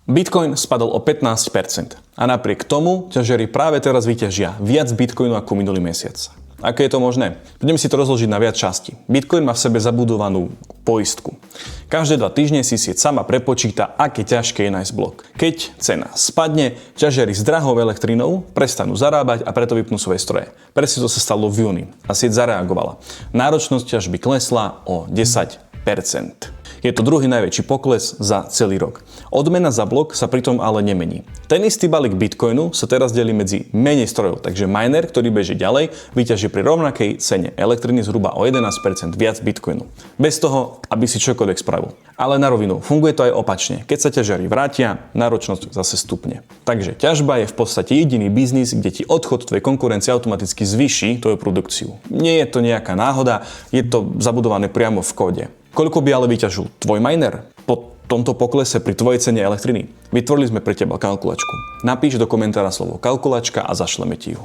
Bitcoin spadol o 15% a napriek tomu ťažiari práve teraz vyťažia viac bitcoinu ako minulý mesiac. Ako je to možné? Budeme si to rozložiť na viac častí. Bitcoin má v sebe zabudovanú poistku. Každé 2 týždne si sieť sama prepočíta, aké ťažké je nájsť blok. Keď cena spadne, ťažiari s drahou elektrinou prestanú zarábať a preto vypnú svoje stroje. Presne to sa stalo v júni a sieť zareagovala. Náročnosť ťažby klesla o 10%. Je to druhý najväčší pokles za celý rok. Odmena za blok sa pritom ale nemení. Ten istý balík Bitcoinu sa teraz delí medzi menej strojov, takže miner, ktorý beží ďalej, vyťaží pri rovnakej cene elektriny zhruba o 11% viac Bitcoinu. Bez toho, aby si čokoľvek spravil. Ale na rovinu, funguje to aj opačne. Keď sa ťažiari vrátia, náročnosť zase stupne. Takže ťažba je v podstate jediný biznis, kde ti odchod tvojej konkurencie automaticky zvýši tvoju produkciu. Nie je to nejaká náhoda, je to zabudované priamo v kóde. Koľko by ale vyťažil tvoj miner po tomto poklese pri tvojej cene elektriny? Vytvorili sme pre teba kalkulačku. Napíš do komentára slovo kalkulačka a zašleme ti ju.